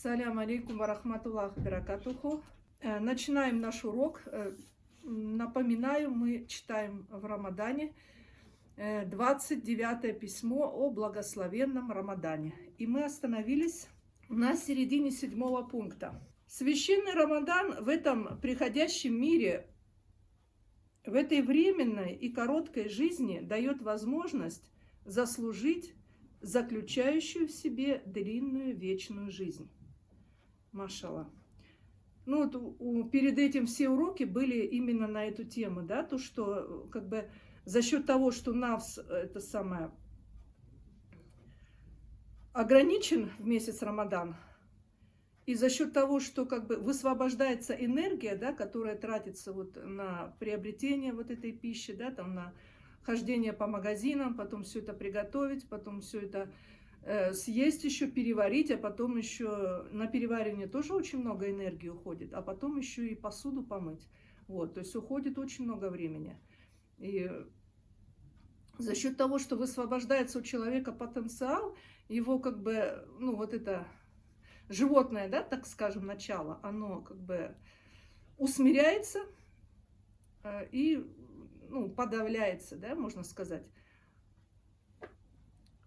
Салям алейкум варахматуллах баракатуху. Начинаем наш урок. Напоминаю, мы читаем в Рамадане 29 письмо о благословенном Рамадане. И мы остановились на середине 7 пункта. Священный Рамадан в этом приходящем мире, в этой временной и короткой жизни дает возможность заслужить заключающую в себе длинную вечную жизнь. Машалла. Ну, вот перед этим все уроки были именно на эту тему, да, то, что как бы за счет того, что навс это самое ограничен в месяц Рамадан, и за счет того, что как бы высвобождается энергия, да, которая тратится вот на приобретение вот этой пищи, да, там на хождение по магазинам, потом все это приготовить, потом все это съесть еще, переварить, а потом еще на переваривание тоже очень много энергии уходит, а потом еще и посуду помыть. Вот, то есть уходит очень много времени. И за счет того, что высвобождается у человека потенциал, его как бы, ну вот это животное, да, так скажем, начало, оно как бы усмиряется и подавляется, да, можно сказать.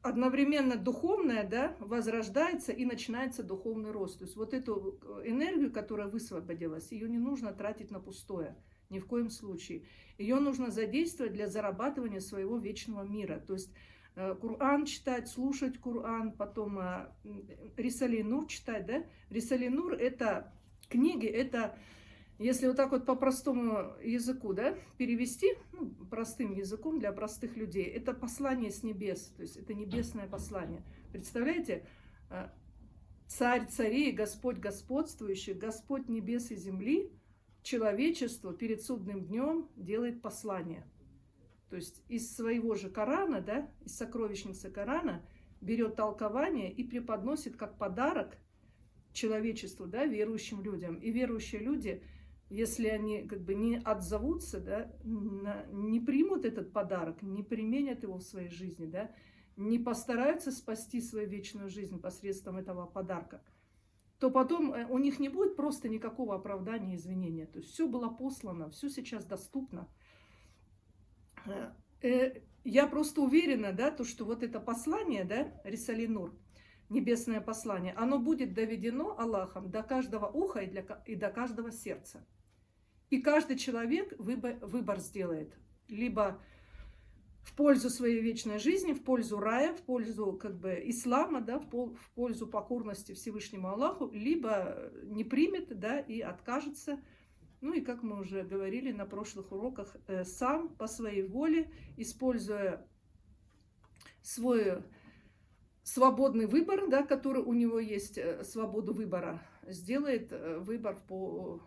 Одновременно духовное, да, возрождается и начинается духовный рост. То есть вот эту энергию, которая высвободилась, ее не нужно тратить на пустое, ни в коем случае. Ее нужно задействовать для зарабатывания своего вечного мира. То есть Коран читать, слушать Коран, потом Рисали Нур читать, да. Рисали Нур это книги, это, если вот так вот по простому языку, да, перевести, простым языком для простых людей, это послание с небес, то есть это небесное послание. Представляете, царь царей, Господь господствующий, Господь небес и земли, человечеству перед судным днем делает послание. То есть из своего же Корана, да, из сокровищницы Корана берет толкование и преподносит как подарок человечеству, да, верующим людям. И верующие люди, если они как бы не отзовутся, да, не примут этот подарок, не применят его в своей жизни, да, не постараются спасти свою вечную жизнь посредством этого подарка, то потом у них не будет просто никакого оправдания, извинения. То есть все было послано, все сейчас доступно. Я просто уверена, да, то, что вот это послание, да, Рисали Нур, небесное послание, оно будет доведено Аллахом до каждого уха и до каждого сердца. И каждый человек выбор сделает. Либо в пользу своей вечной жизни, в пользу рая, в пользу как бы ислама, да, в пользу покорности Всевышнему Аллаху, либо не примет, да, и откажется. Ну и как мы уже говорили на прошлых уроках, сам по своей воле, используя свой свободный выбор, да, который у него есть, свободу выбора, сделает выбор в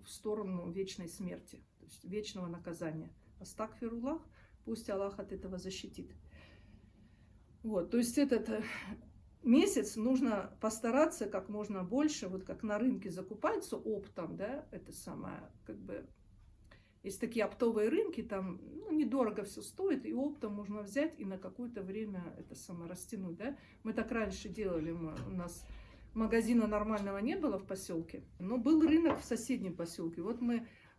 сторону вечной смерти, то есть вечного наказания. Астагфируллах, пусть Аллах от этого защитит. Вот, то есть этот месяц нужно постараться как можно больше, вот как на рынке закупается оптом, да, это самое, как бы, есть такие оптовые рынки, там недорого все стоит, и оптом можно взять и на какое-то время это самое растянуть, да. Мы так раньше делали, у нас магазина нормального не было в поселке, но был рынок в соседнем поселке. Вот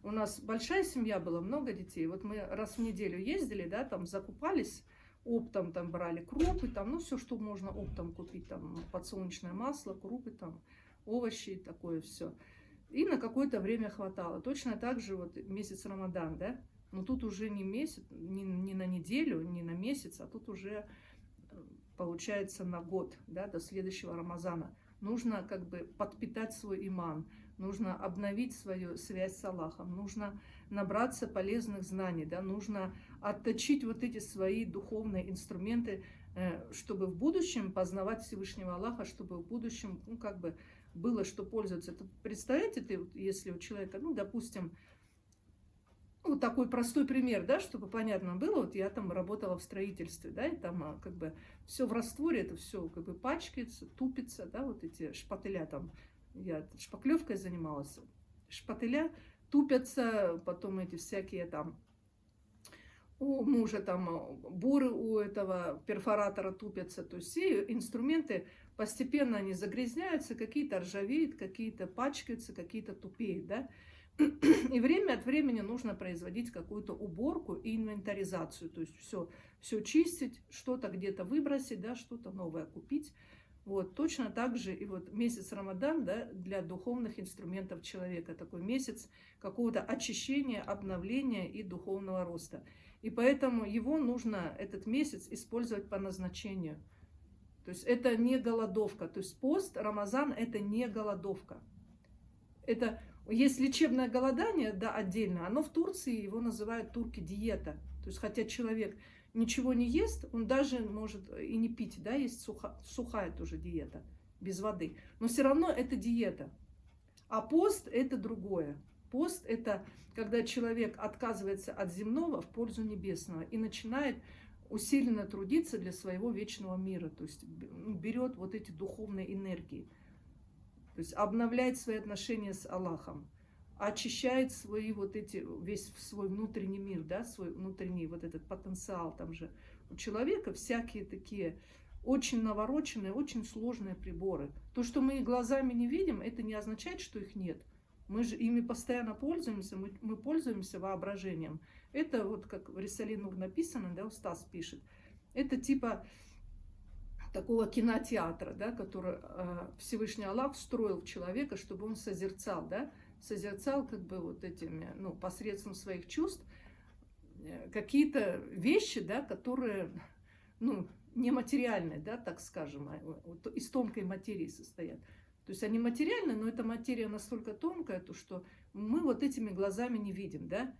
у нас большая семья была, много детей, вот мы раз в неделю ездили, да, там закупались, оптом там брали крупы, там, все, что можно оптом купить, там подсолнечное масло, крупы, там овощи, такое все. И на какое-то время хватало. Точно так же вот месяц Рамадан, да, но тут уже не месяц, не на неделю, не на месяц, а тут уже получается на год, да, до следующего Рамазана. Нужно как бы подпитать свой иман, нужно обновить свою связь с Аллахом, нужно набраться полезных знаний, да, нужно отточить вот эти свои духовные инструменты, чтобы в будущем познавать Всевышнего Аллаха, чтобы в будущем, как бы было что пользоваться. Это, представляете, если у человека, допустим, вот такой простой пример, да, чтобы понятно было, вот я там работала в строительстве, да, и там как бы все в растворе, это все как бы пачкается, тупится, да, вот эти шпателя там, я шпаклевкой занималась, шпателя тупятся, потом эти всякие там у мужа там буры у этого перфоратора тупятся. То есть все инструменты постепенно они загрязняются, какие-то ржавеют, какие-то пачкаются, какие-то тупеют, да. И время от времени нужно производить какую-то уборку и инвентаризацию. То есть все чистить, что-то где-то выбросить, да, что-то новое купить. Вот, точно так же и вот месяц Рамадан, да, для духовных инструментов человека. Такой месяц какого-то очищения, обновления и духовного роста. И поэтому его нужно, этот месяц, использовать по назначению. То есть это не голодовка. То есть пост, Рамазан – это не голодовка. Это есть лечебное голодание, да, отдельно. Оно в Турции, его называют турки диета. То есть хотя человек ничего не ест, он даже может и не пить, да, есть сухая тоже диета, без воды. Но все равно это диета. А пост – это другое. Пост – это когда человек отказывается от земного в пользу небесного и начинает усиленно трудиться для своего вечного мира. То есть берет вот эти духовные энергии. То есть обновляет свои отношения с Аллахом, очищает свои вот эти, весь свой внутренний мир, да, свой внутренний вот этот потенциал. Там же у человека всякие такие очень навороченные, очень сложные приборы. То, что мы глазами не видим, это не означает, что их нет. Мы же ими постоянно пользуемся, мы пользуемся воображением. Это вот как в Рисале Нур написано, да, Устаз пишет, это типа такого кинотеатра, да, который Всевышний Аллах встроил в человека, чтобы он созерцал, да, созерцал как бы вот этими, ну, посредством своих чувств какие-то вещи, да, которые, ну, нематериальные, да, так скажем, из тонкой материи состоят. То есть они материальны, но эта материя настолько тонкая, то что мы вот этими глазами не видим, да.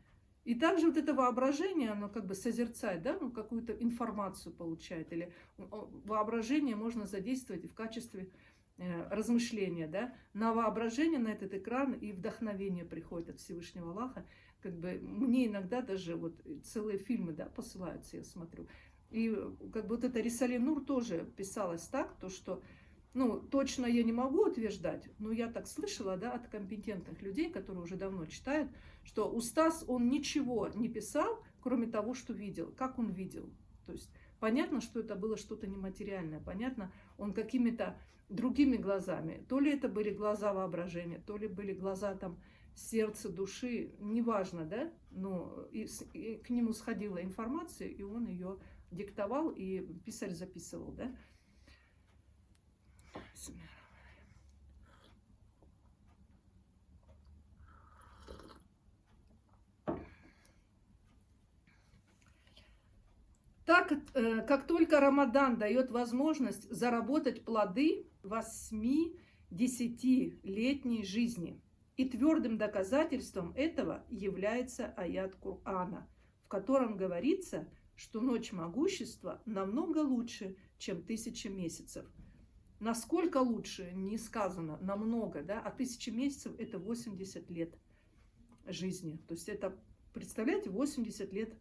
И также вот это воображение, оно как бы созерцает, да, ну, какую-то информацию получает. Или воображение можно задействовать в качестве размышления, да. На воображение, на этот экран и вдохновение приходит от Всевышнего Аллаха. Как бы мне иногда даже вот целые фильмы, да, посылаются, я смотрю. И как бы вот это Рисале Нур тоже писалось так, то что, ну, точно я не могу утверждать, но я так слышала, да, от компетентных людей, которые уже давно читают, что Устаз, он ничего не писал, кроме того, что видел, как он видел. То есть понятно, что это было что-то нематериальное, понятно, он какими-то другими глазами, то ли это были глаза воображения, то ли были глаза там сердца, души, неважно, да, но и к нему сходила информация, и он ее диктовал, и писарь записывал, да. Так, как только Рамадан дает возможность заработать плоды 8-10-летней жизни, и твердым доказательством этого является аят Корана, в котором говорится, что ночь могущества намного лучше, чем 1000 месяцев. Насколько лучше, не сказано, намного, да, а 1000 месяцев это 80 лет жизни. То есть это, представляете, 80 лет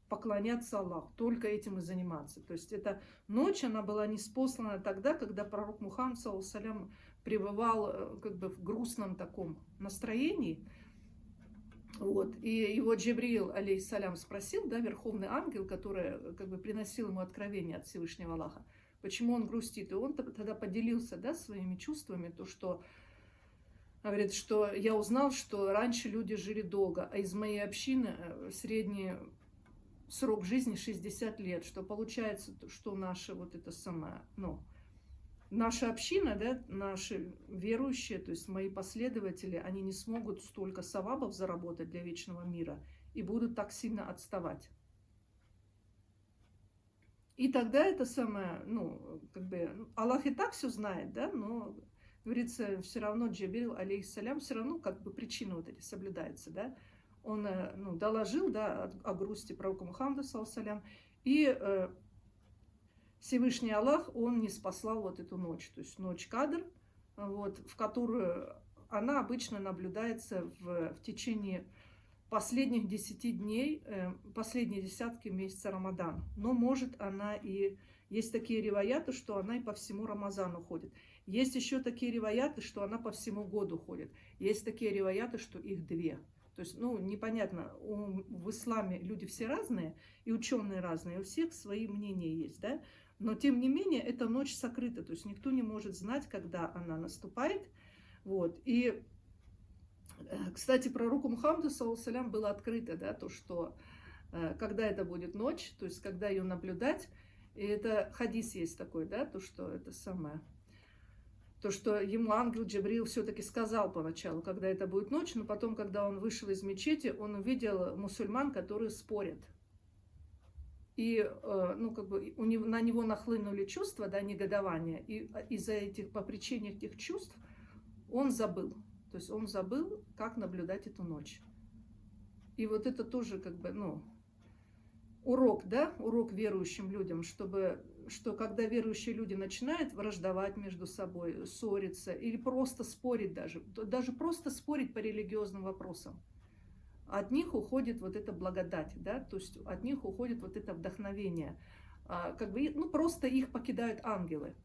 поклоняться Аллаху, только этим и заниматься. То есть эта ночь, она была ниспослана тогда, когда пророк Мухаммад, салям, пребывал как бы в грустном таком настроении. Вот. И его Джибрил, алейхиссалям, спросил, да, верховный ангел, который как бы приносил ему откровение от Всевышнего Аллаха, почему он грустит. И он тогда поделился, да, своими чувствами, то, что говорит, что я узнал, что раньше люди жили долго, а из моей общины средний срок жизни 60 лет, что получается, что наша вот это самое, ну, наша община, да, наши верующие, то есть мои последователи, они не смогут столько савабов заработать для вечного мира и будут так сильно отставать. И тогда это самое, ну, как бы, Аллах и так все знает, да, но, говорится, все равно Джибрил, алейхиссалям, все равно как бы причины вот эти соблюдаются, да. Он, ну, доложил, да, о грусти пророка Мухаммада, салям, и Всевышний Аллах, он не спаслал вот эту ночь, то есть ночь Кадр, вот, в которую она обычно наблюдается в течение последних 10 дней, последние десятки месяца Рамадан. Но может она и... Есть такие риваяты, что она и по всему Рамазану ходит. Есть еще такие риваяты, что она по всему году ходит. Есть такие риваяты, что их 2. То есть, ну, непонятно, в исламе люди все разные, и ученые разные, у всех свои мнения есть, да, но тем не менее эта ночь сокрыта, то есть никто не может знать, когда она наступает, вот, и, кстати, пророку Мухаммаду, саллаллаху было открыто, да, то, что когда это будет ночь, то есть когда ее наблюдать, и это хадис есть такой, да, то, что это самое, то, что ему ангел Джибрил все-таки сказал поначалу, когда это будет ночь, но потом, когда он вышел из мечети, он увидел мусульман, которые спорят. И, ну, как бы на него нахлынули чувства, да, негодования, и из-за этих, по причине этих чувств он забыл. То есть он забыл, как наблюдать эту ночь. И вот это тоже, как бы, ну, урок, да, урок верующим людям, что когда верующие люди начинают враждовать между собой, ссориться или просто спорить даже просто спорить по религиозным вопросам, от них уходит вот эта благодать, да, то есть от них уходит вот это вдохновение. Как бы, ну, просто их покидают ангелы.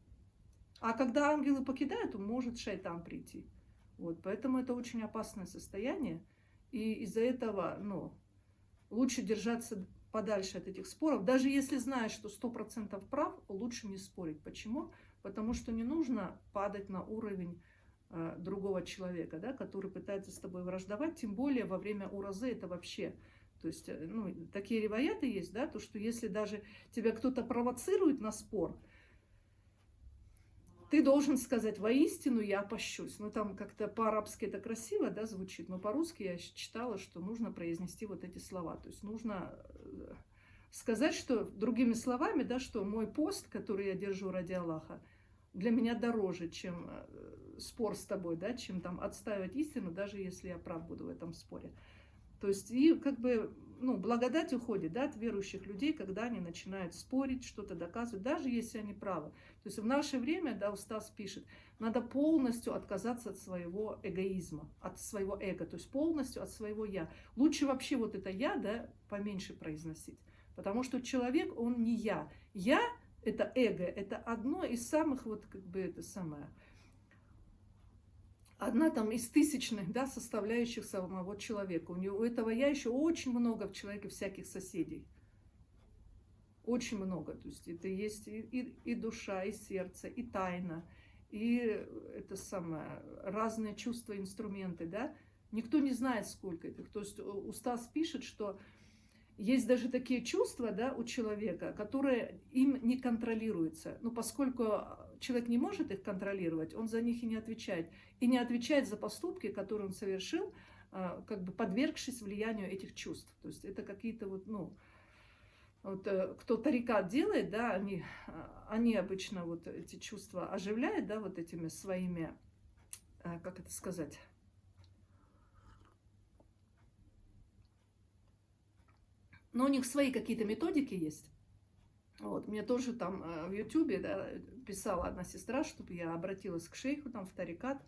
А когда ангелы покидают, может шайтан прийти. Вот, поэтому это очень опасное состояние. И из-за этого, ну, лучше держаться подальше от этих споров. Даже если знаешь, что 100% прав, лучше не спорить. Почему? Потому что не нужно падать на уровень другого человека, да, который пытается с тобой враждовать, тем более во время уразы это вообще. То есть, ну, такие риваяты есть, да, то, что если даже тебя кто-то провоцирует на спор, ты должен сказать: воистину я пощусь. Ну, там как-то по-арабски это красиво, да, звучит, но по-русски я читала, что нужно произнести вот эти слова. То есть нужно сказать, что, другими словами, да, что мой пост, который я держу ради Аллаха, для меня дороже, чем спор с тобой, да, чем там отстаивать истину, даже если я прав буду в этом споре. То есть, и как бы, ну, благодать уходит, да, от верующих людей, когда они начинают спорить, что-то доказывать, даже если они правы. То есть в наше время, да, Устаз пишет, надо полностью отказаться от своего эгоизма, от своего эго, то есть полностью от своего я. Лучше вообще вот это я, да, поменьше произносить, потому что человек, он не я. Я – это эго, это одно из самых, вот как бы это самое, одна там из тысячных, да, составляющих самого человека. У этого я еще очень много в человеке всяких соседей. Очень много. То есть это есть и душа, и сердце, и тайна, и это самое, разные чувства, инструменты, да. Никто не знает, сколько этих. То есть Устаз пишет, что есть даже такие чувства, да, у человека, которые им не контролируются. Но поскольку человек не может их контролировать, он за них и не отвечает. И не отвечает за поступки, которые он совершил, как бы подвергшись влиянию этих чувств. То есть это какие-то вот, ну, вот, кто тарикат делает, да, они обычно вот эти чувства оживляют, да, вот этими своими, как это сказать, но у них свои какие-то методики есть. Вот, мне тоже там в Ютубе, да, писала одна сестра, чтобы я обратилась к шейху там в тарикат,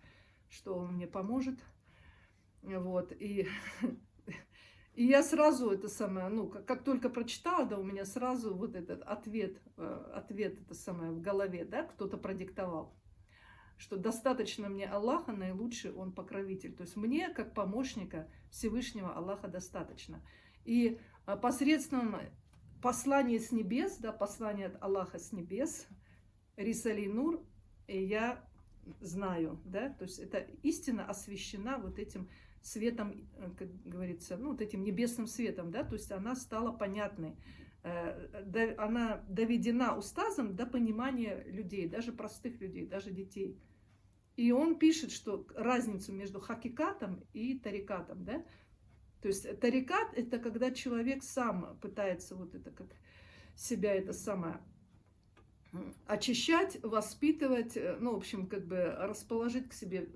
что он мне поможет. Вот, и я сразу это самое, ну, как только прочитала, да, у меня сразу вот этот ответ это самое в голове, да, кто-то продиктовал, что достаточно мне Аллаха, наилучший он покровитель. То есть мне, как помощника Всевышнего Аллаха, достаточно. И посредством послания с небес, да, послание от Аллаха с небес, Рисали Нур, я знаю, да, то есть эта истина освещена вот этим светом, как говорится, ну, вот этим небесным светом, да, то есть она стала понятной, она доведена устазом до понимания людей, даже простых людей, даже детей. И он пишет, что разницу между хакикатом и тарикатом, да, то есть тарикат – это когда человек сам пытается вот это как себя это самое очищать, воспитывать, ну, в общем, как бы расположить к себе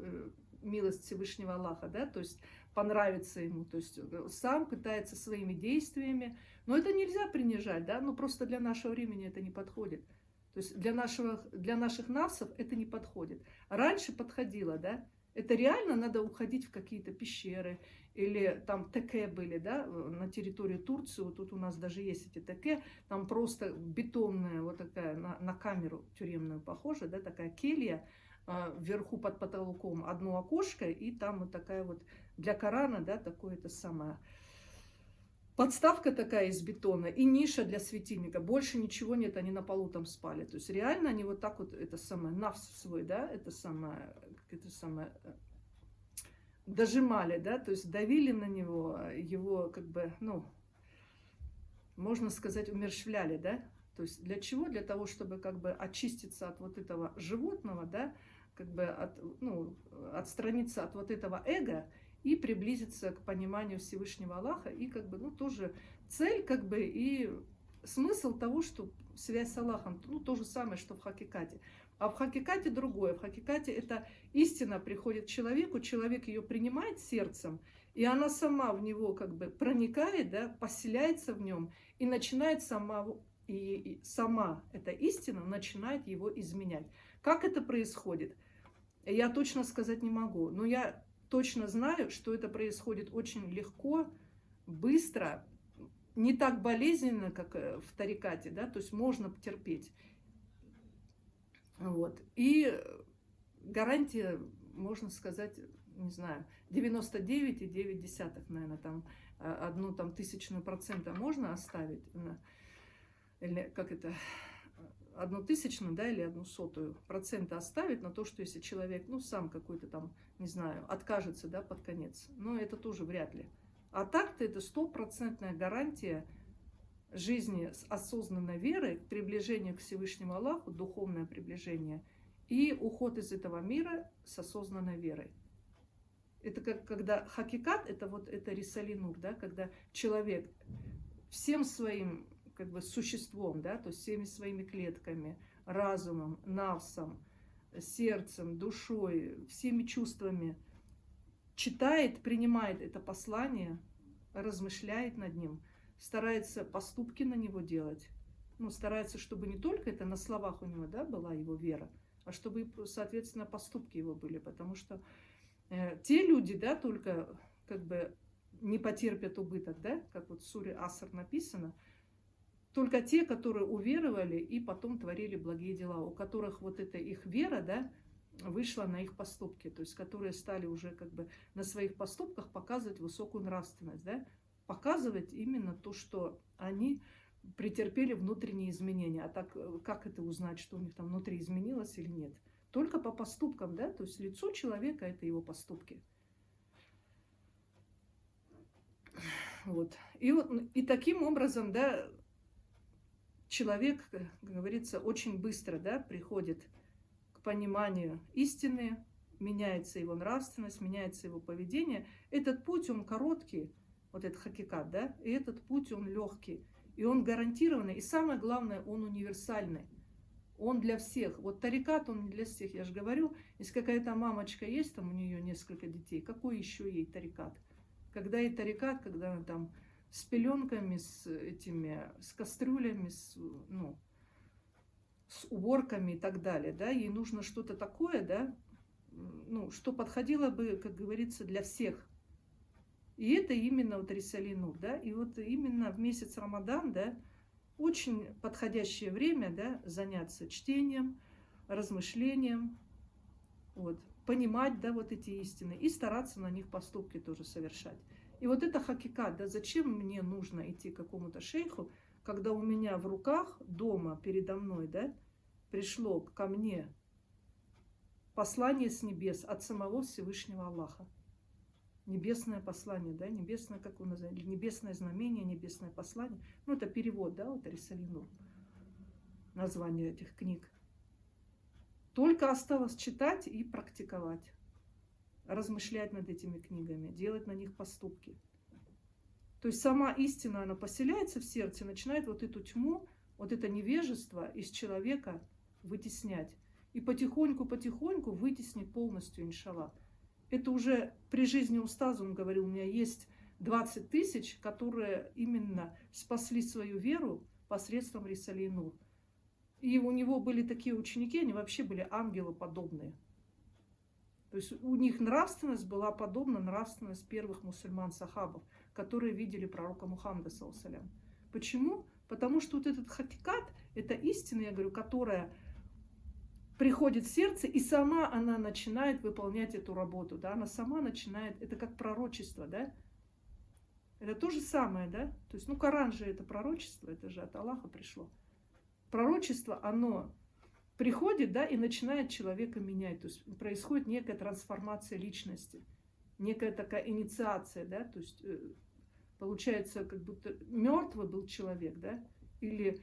милость Всевышнего Аллаха, да, то есть понравится ему, то есть сам пытается своими действиями, но это нельзя принижать, да, ну, просто для нашего времени это не подходит. То есть для наших навсов это не подходит. Раньше подходило, да, это реально надо уходить в какие-то пещеры, или там теке были, да, на территории Турции, вот тут у нас даже есть эти теке, там просто бетонная вот такая, на камеру тюремную похожа, да, такая келья, вверху под потолком одно окошко, и там вот такая вот для Корана, да, такое это самое. Подставка такая из бетона и ниша для светильника. Больше ничего нет, они на полу там спали. То есть реально они вот так вот, это самое, нафс свой, да, это самое, дожимали, да, то есть давили на него, его как бы, ну, можно сказать, умерщвляли, да. То есть для чего? Для того, чтобы как бы очиститься от вот этого животного, да, как бы отстраниться от вот этого эго и приблизиться к пониманию Всевышнего Аллаха. И как бы, ну, тоже цель, как бы, и смысл того, что связь с Аллахом, ну, то же самое, что в хакикате. А в хакикате другое. В хакикате это истина приходит к человеку, человек ее принимает сердцем, и она сама в него как бы проникает, да, поселяется в нем, и начинает сама эта истина начинает его изменять. Как это происходит? Я точно сказать не могу, но я точно знаю, что это происходит очень легко, быстро, не так болезненно, как в тарикате, да, то есть можно потерпеть. Вот. И гарантия, можно сказать, не знаю, 99,9, наверное, там одну там тысячную процента можно оставить, или как это, 1/1000, да, или 0,01% оставить на то, что если человек, ну, сам какой-то там, не знаю, откажется, да, под конец, но это тоже вряд ли. А так-то это 100% гарантия жизни с осознанной верой, приближение к Всевышнему Аллаху, духовное приближение, и уход из этого мира с осознанной верой. Это как когда хакикат, это вот это рисали нур, да, когда человек всем своим как бы существом, да, то есть всеми своими клетками, разумом, навсом, сердцем, душой, всеми чувствами читает, принимает это послание, размышляет над ним, старается поступки на него делать, ну, старается, чтобы не только это на словах у него, да, была его вера, а чтобы, соответственно, поступки его были, потому что те люди, да, только как бы не потерпят убыток, да, как вот в суре Аср написано, только те, которые уверовали и потом творили благие дела, у которых вот эта их вера, да, вышла на их поступки, то есть которые стали уже как бы на своих поступках показывать высокую нравственность, да, показывать именно то, что они претерпели внутренние изменения. А так как это узнать, что у них там внутри изменилось или нет? Только по поступкам, да, то есть лицо человека – это его поступки. Вот. И таким образом, да, человек, как говорится, очень быстро, да, приходит к пониманию истины, меняется его нравственность, меняется его поведение. Этот путь, он короткий, вот этот хакикат, да, и этот путь, он легкий, и он гарантированный, и самое главное, он универсальный. Он для всех. Вот тарикат, он не для всех. Я же говорю, если какая-то мамочка есть, там у нее несколько детей, какой еще ей тарикат? Когда ей тарикат, когда она там с пеленками, с кастрюлями, с уборками и так далее, да, ей нужно что-то такое, да, ну, что подходило бы, как говорится, для всех. И это именно вот рисали нур, да, и вот именно в месяц Рамадан, да, очень подходящее время, да, заняться чтением, размышлением, вот, понимать, да, вот эти истины и стараться на них поступки тоже совершать. И вот это хакикат, да, зачем мне нужно идти к какому-то шейху, когда у меня в руках дома передо мной, да, пришло ко мне послание с небес от самого Всевышнего Аллаха. Небесное послание, да, небесное, как его назвали, небесное знамение, небесное послание. Ну, это перевод, да, вот рисали нур, название этих книг. Только осталось читать и практиковать, размышлять над этими книгами, делать на них поступки. То есть сама истина, она поселяется в сердце, начинает вот эту тьму, вот это невежество из человека вытеснять. И потихоньку вытеснить полностью, иншаллах. Это уже при жизни устаза, он говорил, у меня есть 20 тысяч, которые именно спасли свою веру посредством рисали нур. И у него были такие ученики, они вообще были ангелоподобные. То есть у них нравственность была подобна нравственности первых мусульман-сахабов, которые видели пророка Мухаммада, саллаллаху. Почему? Потому что вот этот хакикат, это истина, я говорю, которая приходит в сердце, и сама она начинает выполнять эту работу, да, она сама начинает, это как пророчество, да, это то же самое, да, то есть, ну, Коран же это пророчество, это же от Аллаха пришло. Пророчество, оно приходит, да, и начинает человека менять, то есть происходит некая трансформация личности, некая такая инициация, да, то есть получается, как будто мертвый был человек, да, или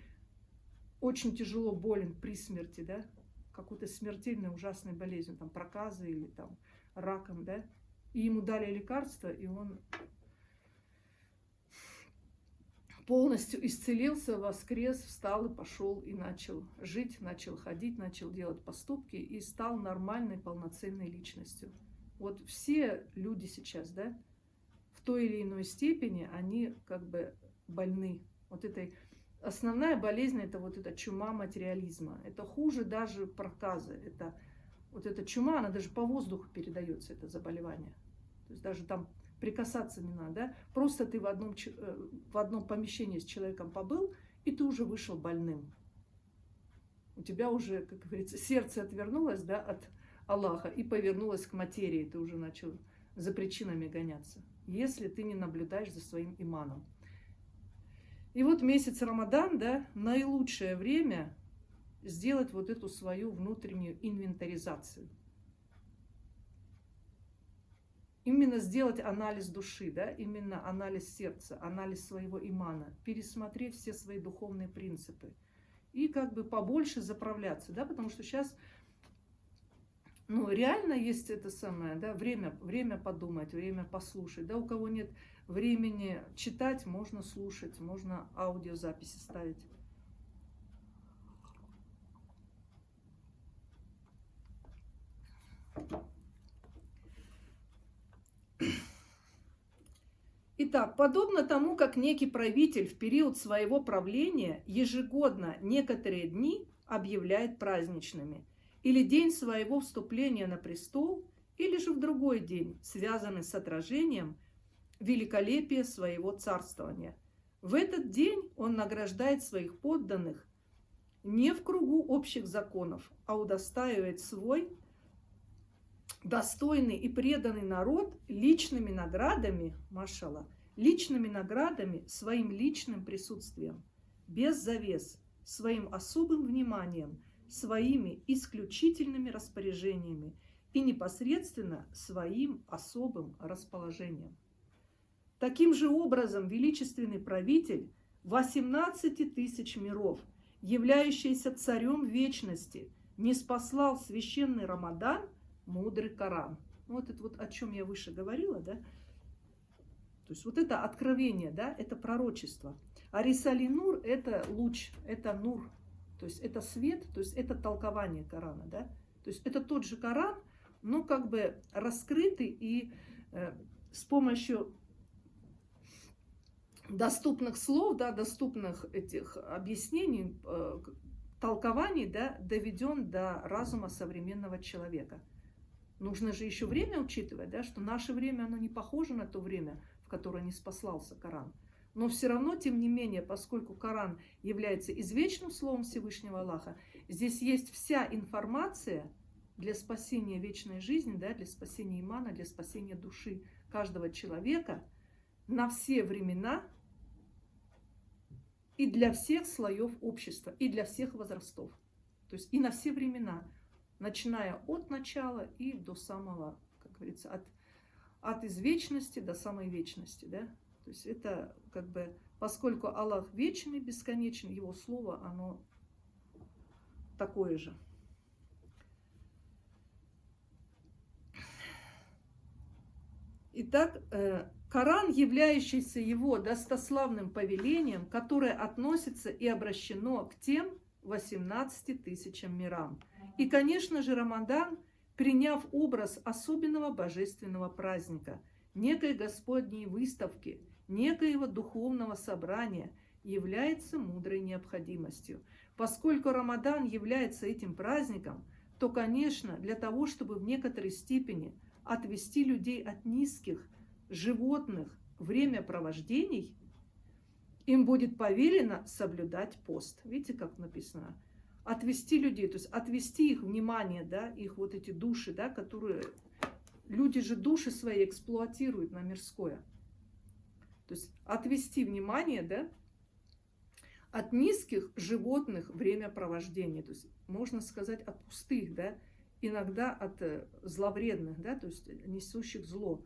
очень тяжело болен при смерти, да, какой-то смертельной ужасной болезнью, там, проказой или там раком, да, и ему дали лекарство, и он полностью исцелился, воскрес, встал и пошел, и начал жить, начал ходить, начал делать поступки, и стал нормальной, полноценной личностью. Вот все люди сейчас, да, в той или иной степени, они как бы больны. Вот этой основная болезнь, это вот эта чума материализма. Это хуже даже проказа. Это вот эта чума, она даже по воздуху передается, это заболевание. То есть даже там прикасаться не надо, да? Просто ты в одном помещении с человеком побыл, и ты уже вышел больным. У тебя уже, как говорится, сердце отвернулось, да, от Аллаха и повернулось к материи. Ты уже начал за причинами гоняться, если ты не наблюдаешь за своим иманом. И вот месяц Рамадан, да, наилучшее время сделать вот эту свою внутреннюю инвентаризацию. Именно сделать анализ души, да, именно анализ сердца, анализ своего имана, пересмотреть все свои духовные принципы и как бы побольше заправляться, да, потому что сейчас, ну, реально есть это самое, да, время подумать, время послушать, да, у кого нет времени читать, можно слушать, можно аудиозаписи ставить. Итак, подобно тому, как некий правитель в период своего правления ежегодно некоторые дни объявляет праздничными, или день своего вступления на престол, или же в другой день, связанный с отражением великолепия своего царствования. В этот день он награждает своих подданных не в кругу общих законов, а удостаивает свой достойный и преданный народ личными наградами, машалла, личными наградами, своим личным присутствием, без завес, своим особым вниманием, своими исключительными распоряжениями и непосредственно своим особым расположением. Таким же образом величественный правитель 18 тысяч миров, являющийся царем вечности, не спаслал священный Рамадан, мудрый Коран. Вот это вот о чем я выше говорила, да? То есть вот это откровение, да, это пророчество. А Рисали Нур – это луч, это нур, то есть это свет, то есть это толкование Корана, да? То есть это тот же Коран, но как бы раскрытый и с помощью доступных слов, да, доступных этих объяснений, толкований, да, доведен до разума современного человека. Нужно же еще время учитывать, да, что наше время, оно не похоже на то время, в которое не спаслался Коран. Но все равно, тем не менее, поскольку Коран является извечным словом Всевышнего Аллаха, здесь есть вся информация для спасения вечной жизни, да, для спасения имана, для спасения души каждого человека на все времена и для всех слоев общества, и для всех возрастов. То есть и на все времена, начиная от начала и до самого, как говорится, от извечности до самой вечности, да? То есть это как бы, поскольку Аллах вечный, бесконечный, Его слово, оно такое же. Итак, Коран, являющийся его достославным повелением, которое относится и обращено к тем 18 тысячам мирам. И, конечно же, Рамадан, приняв образ особенного божественного праздника, некой Господней выставки, некоего духовного собрания, является мудрой необходимостью. Поскольку Рамадан является этим праздником, то, конечно, для того, чтобы в некоторой степени отвести людей от низких животных времяпровождений, им будет повелено соблюдать пост. Видите, как написано? отвести людей, то есть отвести их внимание, да, их вот эти души, да, которые... Люди же души свои эксплуатируют на мирское. То есть отвести внимание, да, от низких животных времяпровождения, то есть можно сказать от пустых, да, иногда от зловредных, да, то есть несущих зло.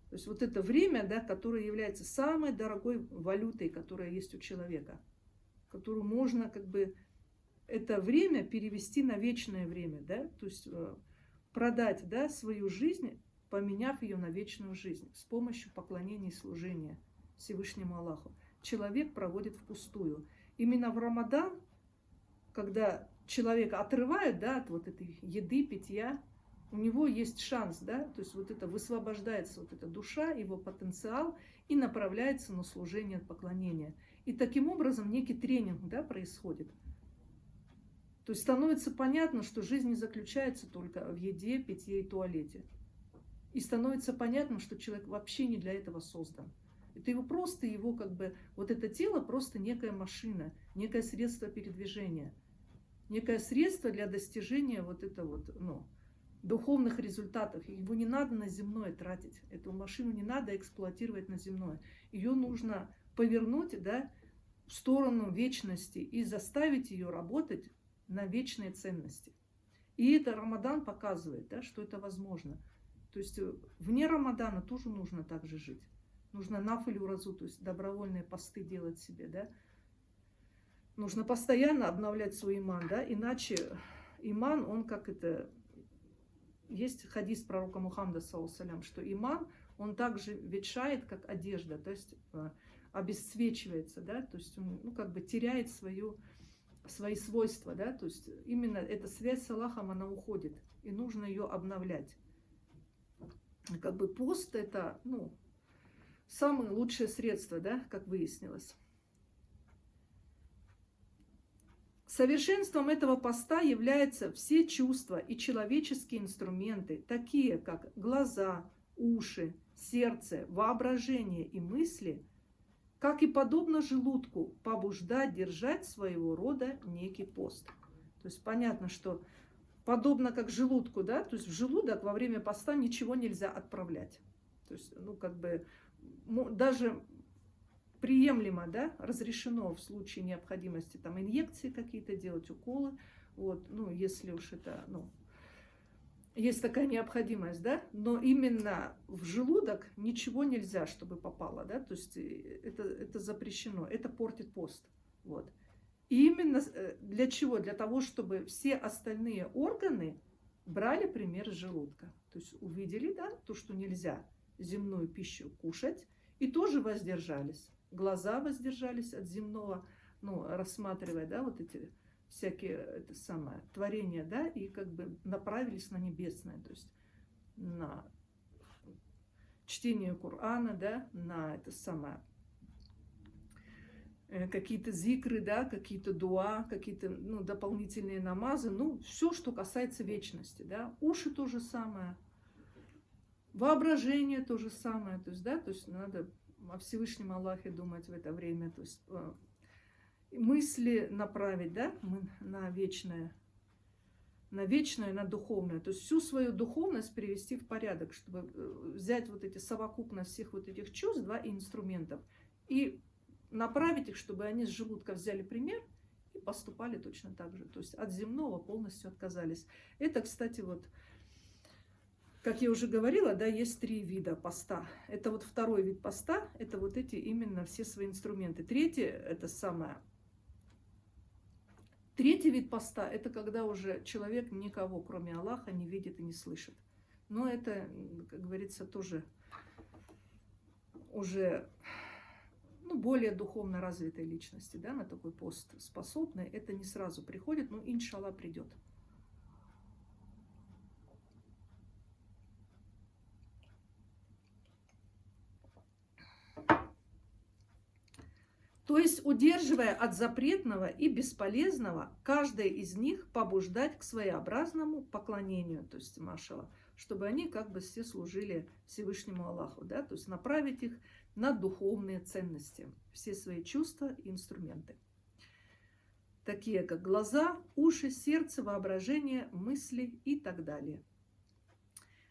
То есть вот это время, да, которое является самой дорогой валютой, которая есть у человека, которую можно как бы это время перевести на вечное время, да, то есть продать, да, свою жизнь, поменяв ее на вечную жизнь с помощью поклонения и служения Всевышнему Аллаху. Человек проводит впустую. Именно в Рамадан, когда человека отрывают, да, от вот этой еды, питья, у него есть шанс, да, то есть вот это высвобождается вот эта душа, его потенциал и направляется на служение, поклонение. И таким образом некий тренинг, да, происходит. То есть становится понятно, что жизнь не заключается только в еде, питье и туалете. И становится понятно, что человек вообще не для этого создан. Это его просто, его как бы, вот это тело просто некая машина, некое средство передвижения, некое средство для достижения вот это вот, ну, духовных результатов. Его не надо на земное тратить. Эту машину не надо эксплуатировать на земное. Ее нужно повернуть, да, в сторону вечности и заставить ее работать на вечные ценности. И это Рамадан показывает, да, что это возможно. То есть вне Рамадана тоже нужно так же жить. Нужно нафиль уразу, то есть добровольные посты делать себе, да. Нужно постоянно обновлять свой иман, да, иначе иман, он как это... Есть хадис пророка Мухаммада, саллаллаху, что иман, он также ветшает, как одежда, то есть обесцвечивается, да, то есть он, ну, как бы теряет свои свойства, да, то есть именно эта связь с Аллахом, она уходит, и нужно ее обновлять. Как бы пост это, ну, самое лучшее средство, да, как выяснилось. Совершенством этого поста являются все чувства и человеческие инструменты, такие как глаза, уши, сердце, воображение и мысли, как и подобно желудку побуждать держать своего рода некий пост. То есть понятно, что подобно как желудку, да, то есть в желудок во время поста ничего нельзя отправлять. То есть, ну, как бы даже приемлемо, да, разрешено в случае необходимости там инъекции какие-то делать, уколы, вот, ну, если уж это, ну, есть такая необходимость, да, но именно в желудок ничего нельзя, чтобы попало, да, то есть это запрещено, это портит пост, вот. И именно для чего? Для того, чтобы все остальные органы брали пример с желудка, то есть увидели, да, то, что нельзя земную пищу кушать, и тоже воздержались. Глаза воздержались от земного, ну, рассматривая, да, вот эти всякие это самое, творения, да, и как бы направились на небесное, то есть на чтение Корана, да, на это самое, какие-то зикры, да, какие-то дуа, какие-то, ну, дополнительные намазы, ну, все, что касается вечности, да, уши то же самое, воображение то же самое, то есть, да, то есть надо о Всевышнем Аллахе думать в это время, то есть мысли направить, да, на вечное, на духовное, то есть всю свою духовность привести в порядок, чтобы взять вот эти совокупность всех вот этих чувств, да, и инструментов, и направить их, чтобы они с желудка взяли пример и поступали точно так же, то есть от земного полностью отказались. Это, кстати, вот, как я уже говорила, да, есть 3 вида поста. Это вот второй вид поста, это вот эти именно все свои инструменты. Третий вид поста, это когда уже человек никого, кроме Аллаха, не видит и не слышит. Но это, как говорится, тоже уже, ну, более духовно развитой личности, да, на такой пост способны. Это не сразу приходит, но иншаллах придет. То есть, удерживая от запретного и бесполезного, каждая из них побуждать к своеобразному поклонению, то есть, машалла, чтобы они как бы все служили Всевышнему Аллаху, да, то есть направить их на духовные ценности, все свои чувства и инструменты. такие как глаза, уши, сердце, воображение, мысли и так далее.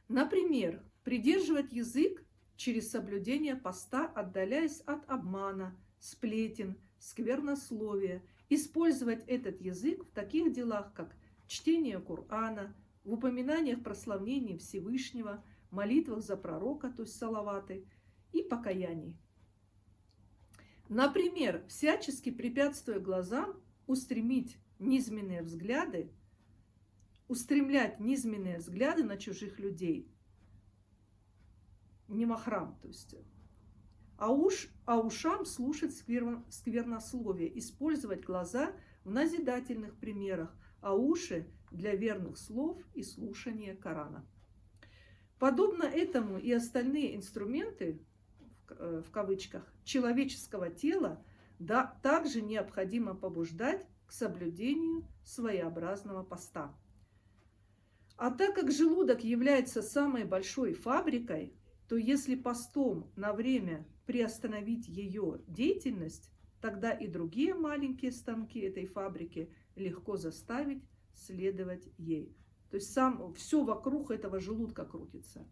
Например, придерживать язык через соблюдение поста, отдаляясь от обмана, сплетен, сквернословия, использовать этот язык в таких делах, как чтение Корана, в упоминаниях прославления Всевышнего, молитвах за пророка, то есть салаваты, и покаянии. Например, всячески препятствуя глазам устремлять низменные взгляды на чужих людей, не махрам, то есть, а ушам слушать сквернословие, использовать глаза в назидательных примерах, а уши для верных слов и слушания Корана. Подобно этому и остальные инструменты, в кавычках, человеческого тела также необходимо побуждать к соблюдению своеобразного поста. А так как желудок является самой большой фабрикой, то если постом на время приостановить ее деятельность, тогда и другие маленькие станки этой фабрики легко заставить следовать ей. То есть все вокруг этого желудка крутится.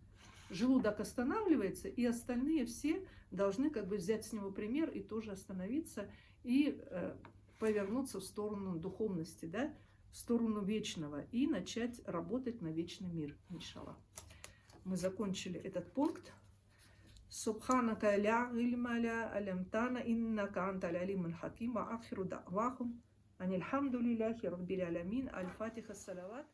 Желудок останавливается, и остальные все должны как бы взять с него пример и тоже остановиться и повернуться в сторону духовности, да, в сторону вечного и начать работать на вечный мир, иншаллах. Мы закончили этот пункт. Субханака ля ильма ля алямтана иннака анталь алимуль хаким ва ахиру да'вахум анильхамдулиллахи раббил алямин. Аль-Фатиха, салават.